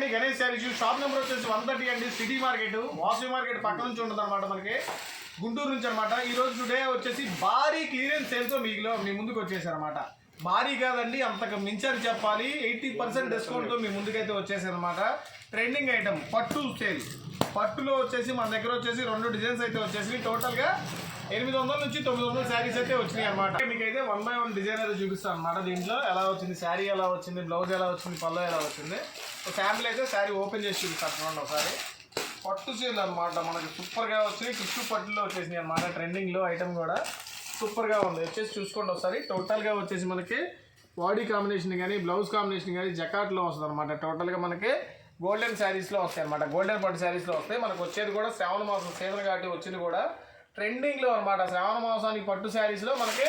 అండి Ganesh saris shop number వచ్చేసి 130 అండి. సిటీ మార్కెట్ వాసవి మార్కెట్ పక్క నుంచి ఉంటుంది అనమాట. మనకి గుంటూరు నుంచి అనమాట. ఈ రోజు టుడే వచ్చేసి భారీ క్లియరెన్స్ సేల్తో మీ ముందుకు వచ్చేసారనమాట. భారీ కాదండి, అంతకు మించని చెప్పాలి. 80% డిస్కౌంట్తో మీ ముందుకైతే వచ్చేసారనమాట. ట్రెండింగ్ ఐటమ్ పట్టు సేల్. పట్టులో వచ్చేసి మన దగ్గర వచ్చేసి 2 డిజైన్స్ అయితే వచ్చేసి టోటల్గా 800 నుంచి 900 శారీస్ అయితే వచ్చినాయి అనమాట. మీకైతే 1 by 1 డిజైన్ అయితే చూపిస్తాను అనమాట. దీంట్లో ఎలా వచ్చింది, శారీ ఎలా వచ్చింది, బ్లౌజ్ ఎలా వచ్చింది, పళ్ళు ఎలా వచ్చింది. శాంపుల్ అయితే శారీ ఓపెన్ చేసి చూపిస్తాను చూడండి ఒకసారి. పట్టు చీరలు అనమాట, మనకి సూపర్గా వచ్చినాయి. టిష్యూ పట్టులో వచ్చేసినాయి అనమాట. ట్రెండింగ్లో ఐటమ్ కూడా సూపర్గా ఉంది. వచ్చేసి చూసుకోండి ఒకసారి. టోటల్గా వచ్చేసి మనకి బాడీ కాంబినేషన్ కానీ బ్లౌజ్ కాంబినేషన్ కానీ జకాట్లో వస్తుంది అనమాట. టోటల్గా మనకి గోల్డెన్ శారీస్లో వస్తాయి అనమాట. గోల్డెన్ పట్టు శారీస్లో వస్తాయి. మనకు వచ్చేది కూడా శ్రావణ మాసం సీజన్ కాబట్టి వచ్చింది కూడా ట్రెండింగ్లో అనమాట. శ్రావణ మాసానికి పట్టు శారీస్లో మనకి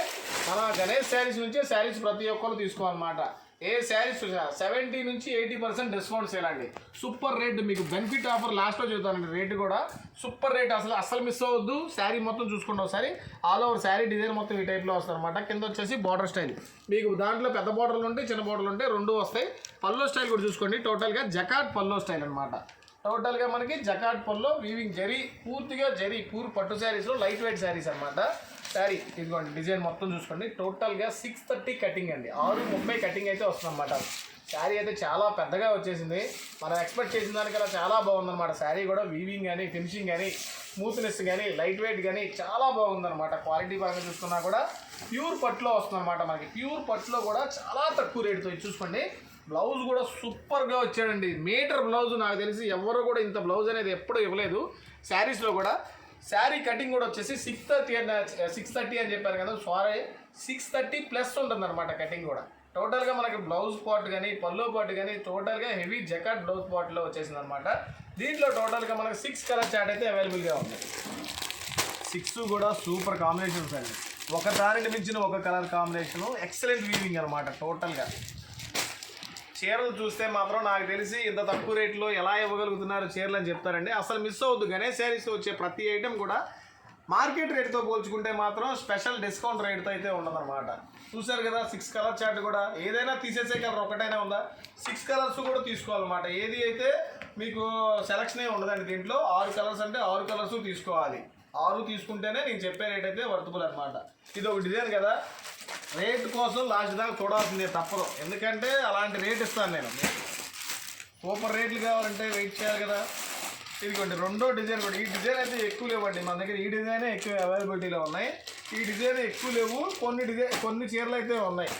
మన గణేష్ శారీస్ నుంచే శారీస్ ప్రతి ఒక్కరు తీసుకోవాలన్నమాట. ఏ శారీస్ 70 నుంచి 80% డిస్కౌంట్ సేల్ అండి. సూపర్ రేట్, మీకు బెనిఫిట్ ఆఫర్ లాస్ట్లో చూద్దామండి. రేటు కూడా సూపర్ రేట్, అసలు మిస్ అవ్వద్దు. శారీ మొత్తం చూసుకుంటే ఒకసారి ఆల్ ఓవర్ శారీ డిజైన్ మొత్తం ఈ టైప్లో వస్తుంది అనమాట. కింద వచ్చేసి బార్డర్ స్టైల్, మీకు దాంట్లో పెద్ద బార్డర్లు ఉంటాయి, చిన్న బార్డర్లు ఉంటాయి, 2 వస్తాయి. పల్లో స్టైల్ కూడా చూసుకోండి. టోటల్గా జకాట్ పల్లో స్టైల్ అనమాట. టోటల్గా మనకి జకాట్ పల్లో వీవింగ్ జరీ, పూర్తిగా జరీ పూర్ పట్టు శారీస్లో లైట్ వెయిట్ శారీస్ అనమాట. శారీ ఇదిగోండి డిజైన్ మొత్తం చూసుకోండి. టోటల్గా 630 కటింగ్ అండి, 630 కటింగ్ అయితే వస్తుంది అనమాట. శారీ అయితే చాలా పెద్దగా వచ్చేసింది. మనం ఎక్స్పెక్ట్ చేసిన దానికన్నా చాలా బాగుందన్నమాట. శారీ కూడా వీవింగ్ కానీ ఫినిషింగ్ కానీ స్మూత్నెస్ కానీ లైట్ వెయిట్ కానీ చాలా బాగుందన్నమాట. క్వాలిటీ పరంగా చూసుకున్నా కూడా ప్యూర్ పట్టులో వస్తుంది అనమాట. మనకి ప్యూర్ పట్టులో కూడా చాలా తక్కువ రేటుతో చూసుకోండి. బ్లౌజ్ కూడా సూపర్గా వచ్చాడండి. మీటర్ బ్లౌజ్ నాకు తెలిసి ఎవరు కూడా ఇంత బ్లౌజ్ అనేది ఎప్పుడూ ఇవ్వలేదు శారీస్లో కూడా. శారీ కటింగ్ కూడా వచ్చేసి 630 అని చెప్పారు కదా, సారీ 630 ప్లస్ ఉంటుంది అనమాట కటింగ్ కూడా. టోటల్గా మనకి బ్లౌజ్ పార్ట్ కానీ పల్లో పార్ట్ కానీ టోటల్గా హెవీ జకాట్ బ్లౌజ్ పార్ట్లో వచ్చేసింది అనమాట. దీంట్లో టోటల్గా మనకి 6 కలర్ చార్ట్ అయితే అవైలబుల్గా ఉంది. 6 కూడా సూపర్ కాంబినేషన్స్ అండి. ఒక దానిని మించిన ఒక కలర్ కాంబినేషను, ఎక్సలెంట్ వీవింగ్ అనమాట. టోటల్గా చీరలు చూస్తే మాత్రం నాకు తెలిసి ఇంత తక్కువ రేట్లో ఎలా ఇవ్వగలుగుతున్నారు చీరలు అని చెప్తారండి. అసలు మిస్ అవ్వద్దు. గణేష్ శారీస్ వచ్చే ప్రతి ఐటెం కూడా మార్కెట్ రేట్తో పోల్చుకుంటే మాత్రం స్పెషల్ డిస్కౌంట్ రేట్తో అయితే ఉండదన్నమాట. చూసారు కదా 6 కలర్ చార్ట్ కూడా. ఏదైనా తీసేసే కలర్ ఒకటైనా ఉందా, 6 కలర్స్ కూడా తీసుకోవాలన్నమాట. ఏది అయితే మీకు సెలక్షనే ఉండదండి. దీంట్లో 6 కలర్స్ అంటే 6 కలర్స్ తీసుకోవాలి. 6 తీసుకుంటేనే నేను చెప్పే రేట్ అయితే వర్తబుల్ అనమాట. ఇది ఒక డిజైన్ కదా, రేట్ కోసం లాస్ట్ దాకా చూడాల్సిందే తప్పదు. ఎందుకంటే అలాంటి రేట్ ఇస్తాను నేను. సూపర్ రేట్లు కావాలంటే వెయిట్ చేయాలి కదా. ఇదిగోండి 2వ డిజైన్ కూడా. ఈ డిజైన్ అయితే ఎక్కువ లేవండి మన దగ్గర. ఈ డిజైనే ఎక్కువ అవైలబిలిటీలో ఉన్నాయి. ఈ డిజైన్ ఎక్కువ లేవు. కొన్ని చీరలు అయితే ఉన్నాయి.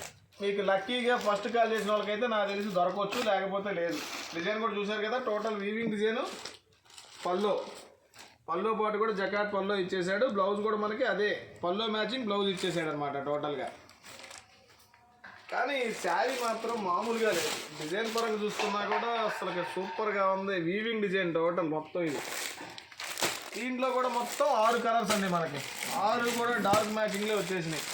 మీకు లక్కీగా ఫస్ట్ కాల్ చేసిన వాళ్ళకైతే నాకు తెలిసి దొరకవచ్చు, లేకపోతే లేదు. డిజైన్ కూడా చూసారు కదా. Total weaving design. పల్లో పాటు కూడా జకాట్ పల్లో ఇచ్చేసాడు. బ్లౌజ్ కూడా మనకి అదే పల్లో మ్యాచింగ్ బ్లౌజ్ ఇచ్చేసాడు అనమాట టోటల్గా. కానీ శారీ మాత్రం మామూలుగా లేదు. డిజైన్ పరంగా చూసుకున్నా కూడా అసలు సూపర్గా ఉంది. వీవింగ్ డిజైన్ టోటల్ మొత్తం ఇది. దీంట్లో కూడా మొత్తం 6 కలర్స్ అండి మనకి. 6 కూడా డార్క్ మ్యాచింగ్లో వచ్చేసినాయి.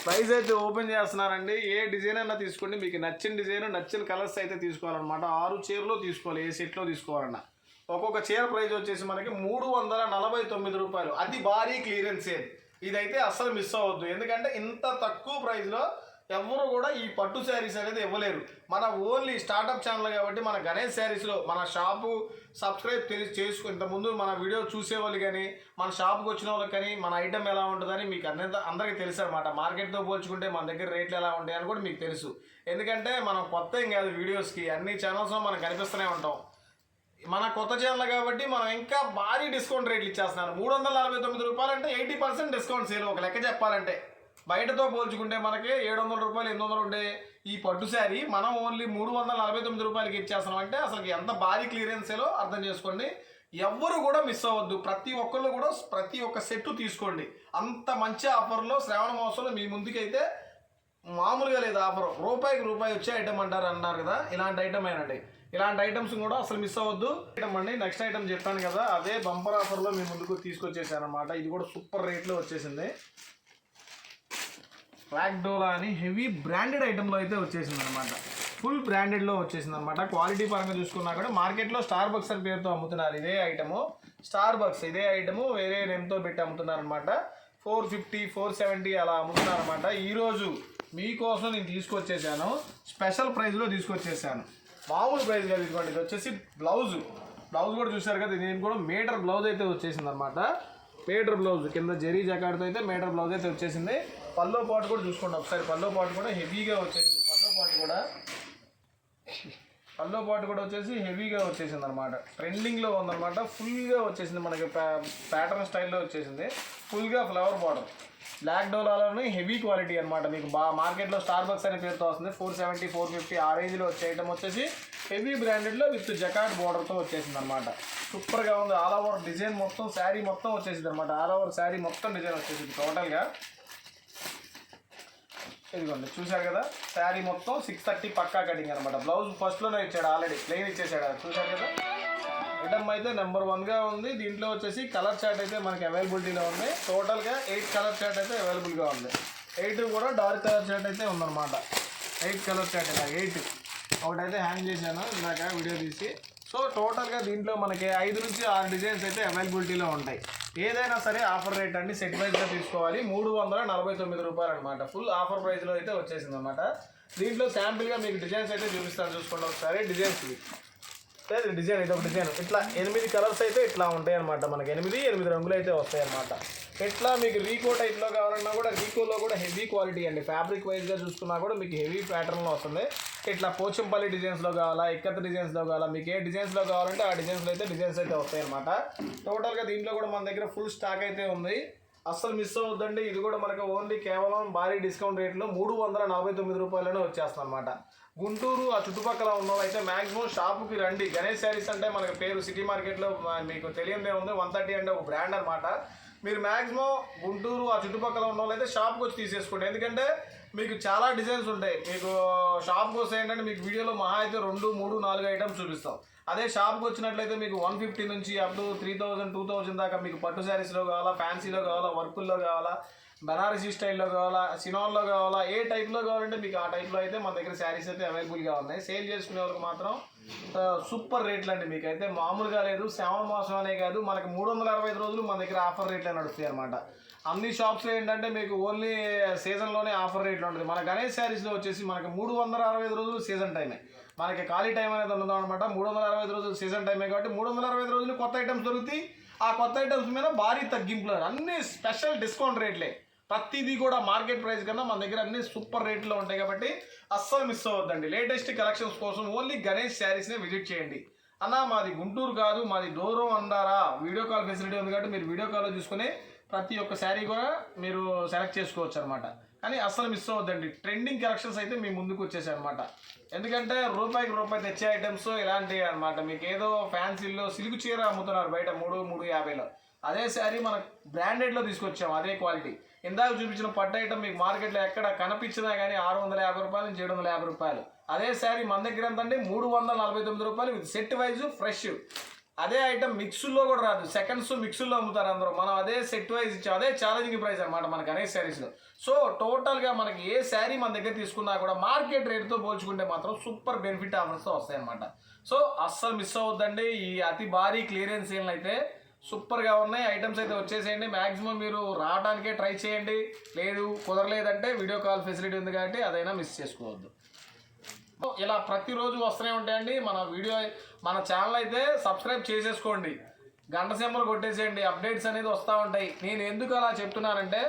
ప్రైస్ అయితే ఓపెన్ చేస్తున్నారండి. ఏ డిజైన్ అయినా తీసుకోండి, మీకు నచ్చిన డిజైన్ నచ్చిన కలర్స్ అయితే తీసుకోవాలన్నమాట. 6 చీరలో తీసుకోవాలి, ఏ సెట్లో తీసుకోవాలన్నా. ఒక్కొక్క చీర ప్రైస్ వచ్చేసి మనకి 349 రూపాయలు. అది భారీ క్లియరెన్స్ సేల్. ఇదైతే అస్సలు మిస్ అవ్వద్దు. ఎందుకంటే ఇంత తక్కువ ప్రైస్లో ఎవరు కూడా ఈ పట్టు శారీస్ అనేది ఇవ్వలేరు. మన ఓన్లీ స్టార్టప్ ఛానల్ కాబట్టి మన గణేష్ శారీస్లో మన షాపు సబ్స్క్రైబ్ చేసుకుని ఇంతకుముందు మన వీడియో చూసేవాళ్ళు కానీ మన షాప్కి వచ్చిన వాళ్ళకి కానీ మన ఐటమ్ ఎలా ఉంటుందని మీకు అందరికీ తెలుసు అనమాట. మార్కెట్తో పోల్చుకుంటే మన దగ్గర రేట్లు ఎలా ఉంటాయి అని కూడా మీకు తెలుసు. ఎందుకంటే మనం కొత్త ఏం కాదు, వీడియోస్కి అన్ని ఛానల్స్లో మనం కనిపిస్తూనే ఉంటాం. మన కొత్త ఛానల్ కాబట్టి మనం ఇంకా భారీ డిస్కౌంట్ రేట్లు ఇచ్చేస్తున్నాను. 349 రూపాయలు అంటే 80% డిస్కౌంట్ సేల్. ఒక లెక్క చెప్పాలంటే బయటతో పోల్చుకుంటే మనకి 700 రూపాయలు 800 ఉండే ఈ పట్టు శారీ మనం ఓన్లీ 349 రూపాయలకి ఇచ్చేస్తున్నాం. అంటే అసలు ఎంత భారీ క్లియరెన్స్ సేలో అర్థం చేసుకోండి. ఎవ్వరు కూడా మిస్ అవ్వద్దు. ప్రతి ఒక్కళ్ళు కూడా ప్రతి ఒక్క సెట్ తీసుకోండి. అంత మంచి ఆఫర్లో శ్రావణ మాసంలో మీ ముందుకైతే మామూలుగా లేదు ఆఫర్. రూపాయికి రూపాయి వచ్చే ఐటమ్ అన్నారు కదా, ఇలాంటి ఐటమ్ ఏనండి. ఇలాంటి ఐటమ్స్ కూడా అసలు మిస్ అవ్వద్దు. ఐటమ్ అండి, నెక్స్ట్ ఐటమ్ చెప్పాను కదా, అదే బంపర్ ఆఫర్లో మీ ముందుకు తీసుకొచ్చేసాను అనమాట. ఇది కూడా సూపర్ రేట్లో వచ్చేసింది. బ్లాక్ డోలా అని హెవీ బ్రాండెడ్ ఐటెంలో అయితే వచ్చేసింది అనమాట. ఫుల్ బ్రాండెడ్లో వచ్చేసింది అనమాట. క్వాలిటీ పరంగా చూసుకున్నా కూడా మార్కెట్లో స్టార్ బక్స్ అని పేరుతో అమ్ముతున్నారు. ఇదే ఐటము స్టార్ బక్స్, ఇదే ఐటము వేరే నేమ్తో పెట్టి అమ్ముతున్నారు అనమాట. 450 470 అలా అమ్ముతున్నారు అనమాట. ఈరోజు మీకోసం నేను తీసుకొచ్చేసాను, స్పెషల్ ప్రైస్లో తీసుకొచ్చేసాను. మామూలు ప్రైస్ కాదు ఇదిగోండి. ఇది వచ్చేసి బ్లౌజ్ కూడా చూసారు కదా, దీని కూడా మీటర్ బ్లౌజ్ అయితే వచ్చేసింది అనమాట. మీటర్ బ్లౌజ్ కింద జరీ జకాడ్తో అయితే మీటర్ బ్లౌజ్ అయితే వచ్చేసింది. పల్లో పాటు కూడా చూసుకోండి ఒకసారి, పల్లో పాటు కూడా హెవీగా వచ్చేసింది. పల్లో పాటు కూడా వచ్చేసి హెవీగా వచ్చేసింది అనమాట. ట్రెండింగ్లో ఉందన్నమాట. ఫుల్గా వచ్చేసింది, మనకి ప్యాటర్న్ స్టైల్లో వచ్చేసింది. ఫుల్గా ఫ్లవర్ బార్డర్ బ్లాక్ డోలాలోని హెవీ క్వాలిటీ అనమాట. మీకు మార్కెట్లో స్టార్ బక్స్ అనే పేరుతో వస్తుంది. 470 450 ఆ రేంజ్లో వచ్చే ఐటమ్ వచ్చేసి హెవీ బ్రాండెడ్లో విత్ జకాట్ బార్డర్తో వచ్చేసింది అనమాట. సూపర్గా ఉంది. ఆల్ ఓవర్ డిజైన్ మొత్తం శారీ మొత్తం వచ్చేసింది అనమాట. ఆల్ ఓవర్ శారీ మొత్తం డిజైన్ వచ్చేసింది టోటల్గా. ఇదిగోండి చూశారు కదా, శారీ మొత్తం 630 పక్కా కటింగ్ అనమాట. బ్లౌజ్ ఫస్ట్లోనే ఇచ్చాడు, ఆల్రెడీ ప్లెయిన్ ఇచ్చేసాడు. చూశారు కదా, ఐటమ్ అయితే నెంబర్ 1గా ఉంది. దీంట్లో వచ్చేసి కలర్ చార్ట్ అయితే మనకి అవైలబిలిటీలో ఉంది. టోటల్గా 8 కలర్ చార్ట్ అయితే అవైలబుల్గా ఉంది. 8 కూడా డార్క్ కలర్ చార్ట్ అయితే ఉందన్నమాట. 8 కలర్ చార్ట్ ఇలా 8 ఒకటైతే హ్యాంగ్ చేశాను ఇందాక వీడియో తీసి. సో టోటల్గా దీంట్లో మనకి 5 నుంచి 6 డిజైన్స్ అయితే అవైలబిలిటీలో ఉంటాయి. ఏదైనా సరే ఆఫర్ రేట్ అండి, సెట్ ప్రైస్గా తీసుకోవాలి. 349 రూపాయలు అనమాట. ఫుల్ ఆఫర్ ప్రైస్లో అయితే వచ్చేసింది అనమాట. దీంట్లో శాంపిల్గా మీకు డిజైన్స్ అయితే చూపిస్తాను, చూసుకోండి ఒకసారి. డిజైన్స్ డిజైన్ ఇది ఒక డిజైన్. ఇట్లా 8 కలర్స్ అయితే ఇట్లా ఉంటాయి అనమాట. మనకి 8 రంగులు అయితే వస్తాయి అనమాట. ఇట్లా మీకు రీకో టైప్లో కావాలన్నా కూడా రీకోలో కూడా హెవీ క్వాలిటీ అండి. ఫ్యాబ్రిక్ వైజ్గా చూసుకున్నా కూడా మీకు హెవీ ప్యాటర్న్లో వస్తుంది. ఇట్లా పోచంపల్లి డిజైన్స్లో కావాలా, ఇక్కత్ డిజైన్స్లో కావాలా, మీకు ఏ డిజైన్స్లో కావాలంటే ఆ డిజైన్స్లో అయితే డిజైన్స్ అయితే వస్తాయి అనమాట. టోటల్గా దీంట్లో కూడా మన దగ్గర ఫుల్ స్టాక్ అయితే ఉంది. అస్సలు మిస్ అవ్వద్దండి. ఇది కూడా మనకు ఓన్లీ కేవలం భారీ డిస్కౌంట్ రేట్లో 349 రూపాయలనే వచ్చేస్తుంది అనమాట. గుంటూరు ఆ చుట్టుపక్కల ఉన్న అయితే మ్యాక్సిమం షాపుకి రండి. గణేష్ శారీస్ అంటే మనకి పేరు సిటీ మార్కెట్లో మీకు తెలియదే ఉంది. 130 అంటే ఒక బ్రాండ్ అనమాట. మీరు మ్యాక్సిమం గుంటూరు ఆ చుట్టుపక్కల ఉన్న వాళ్ళైతే షాప్కి వచ్చి తీసేసుకోండి. ఎందుకంటే మీకు చాలా డిజైన్స్ ఉంటాయి. మీకు షాప్కి వస్తే ఏంటంటే మీకు వీడియోలో మహా అయితే 2, 3, 4 ఐటమ్స్ చూపిస్తాం. అదే షాప్కి వచ్చినట్లయితే మీకు 150 నుంచి అప్ టు 3000, 2000 దాకా మీకు పట్టు శారీస్లో కావాలా, ఫ్యాన్సీలో కావాలా, వర్కుల్లో కావాలా, బనారసీ స్టైల్లో కావాలా, సినాన్లో కావాలా, ఏ టైప్లో కావాలంటే మీకు ఆ టైప్లో అయితే మన దగ్గర శారీస్ అయితే అవైలబుల్గా ఉన్నాయి. సేల్ చేసుకునే వాళ్ళకి మాత్రం సూపర్ రేట్లు అండి. మీకు అయితే మామూలుగా లేదు. శ్రావణ మాసం అనే కాదు, మనకి 365 రోజులు మన దగ్గర ఆఫర్ రేట్లే నడుస్తాయి అనమాట. అన్ని షాప్స్లో ఏంటంటే మీకు ఓన్లీ సీజన్లోనే ఆఫర్ రేట్లు ఉంటుంది. మన గణేష్ శారీస్లో వచ్చేసి మనకి 365 రోజులు సీజన్ టైమే. మనకి ఖాళీ టైం అనేది ఉండదు అనమాట. 365 రోజులు సీజన్ టైమే కాబట్టి 365 రోజులు కొత్త ఐటమ్స్ దొరుకుతాయి. ఆ కొత్త ఐటమ్స్ మీద భారీ తగ్గింపులు, అన్ని స్పెషల్ డిస్కౌంట్ రేట్లే. ప్రతిదీ కూడా మార్కెట్ ప్రైస్ కన్నా మన దగ్గర అన్ని సూపర్ రేట్లో ఉంటాయి కాబట్టి అస్సలు మిస్ అవ్వద్దండి. లేటెస్ట్ కలెక్షన్స్ కోసం ఓన్లీ గణేష్ శారీస్ని విజిట్ చేయండి. అన్న మాది గుంటూరు కాదు, మాది దూరం అందారా. వీడియో కాల్ ఫెసిలిటీ ఉంది కాబట్టి మీరు వీడియో కాల్లో చూసుకుని ప్రతి ఒక్క శారీ కూడా మీరు సెలెక్ట్ చేసుకోవచ్చు అనమాట. కానీ అస్సలు మిస్ అవ్వద్దండి. ట్రెండింగ్ కలెక్షన్స్ అయితే మీ ముందుకు వచ్చేసాయి అనమాట. ఎందుకంటే రూపాయికి రూపాయి తెచ్చే ఐటమ్స్ ఇలాంటివి అనమాట. మీకు ఏదో ఫ్యాన్సీల్లో సిల్క్ చీర అమ్ముతున్నారు బయట 350లో, అదే శారీ మన బ్రాండెడ్లో తీసుకొచ్చాము, అదే క్వాలిటీ. ఇందాక చూపించిన పట్టు ఐటమ్ మీకు మార్కెట్లో ఎక్కడ కనిపించినా కానీ 650 రూపాయల నుంచి 750 రూపాయలు. అదే శారీ మన దగ్గర ఎంతంటే 349 రూపాయలు విత్ సెట్ వైజ్ ఫ్రెష్. అదే ఐటమ్ మిక్సుల్లో కూడా రాదు, సెకండ్స్ మిక్సుల్లో అమ్ముతారు అందరూ. మనం అదే సెట్ వైజ్ ఇచ్చాం, అదే ఛాలెంజింగ్ ప్రైస్ అనమాట మన గణేష్ శారీస్లో. సో టోటల్గా మనకి ఏ శారీ మన దగ్గర తీసుకున్నా కూడా మార్కెట్ రేట్తో పోల్చుకుంటే మాత్రం సూపర్ బెనిఫిట్ ఆఫర్స్తో వస్తాయి అనమాట. సో అస్సలు మిస్ అవ్వద్దండి. ఈ అతి భారీ క్లియరెన్స్ సేల్ అయితే సూపర్గా ఉన్నాయి. ఐటమ్స్ అయితే వచ్చేసేయండి. మ్యాక్సిమం మీరు రావడానికే ట్రై చేయండి. లేదు కుదరలేదంటే వీడియో కాల్ ఫెసిలిటీ ఉంది కాబట్టి అదైనా మిస్ చేసుకోవద్దు. ఇలా ప్రతిరోజు వస్తూనే ఉంటాయండి. మన ఛానల్ అయితే సబ్స్క్రైబ్ చేసేసుకోండి, గంట సింబల్ కొట్టేసేయండి, అప్డేట్స్ అనేది వస్తూ ఉంటాయి. నేను ఎందుకు అలా చెప్తున్నానంటే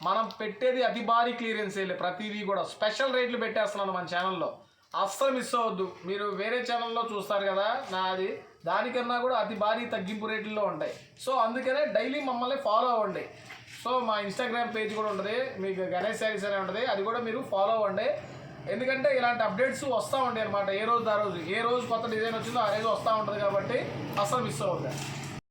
మనం పెట్టేది అతి భారీ క్లియరెన్స్ సేల్. ప్రతిదీ కూడా స్పెషల్ రేట్లు పెట్టేస్తున్నాను మన ఛానల్లో. అస్సలు మిస్ అవ్వద్దు. మీరు వేరే ఛానల్లో చూస్తారు కదా నాది, దానికన్నా కూడా అతి భారీ తగ్గింపు రేట్లలో ఉంటాయి. సో అందుకనే డైలీ మమ్మల్ని ఫాలో అవ్వండి. సో మా ఇన్స్టాగ్రామ్ పేజ్ కూడా ఉంటుంది, మీకు గణేష్ శారీస్ అనే ఉంటుంది, అది కూడా మీరు ఫాలో అవ్వండి. ఎందుకంటే ఇలాంటి అప్డేట్స్ వస్తూ ఉంటాయి అనమాట. ఏ రోజు కొత్త డిజైన్ వచ్చిందో ఆ రోజు వస్తూ ఉంటుంది కాబట్టి అస్సలు మిస్ అవ్వద్దు.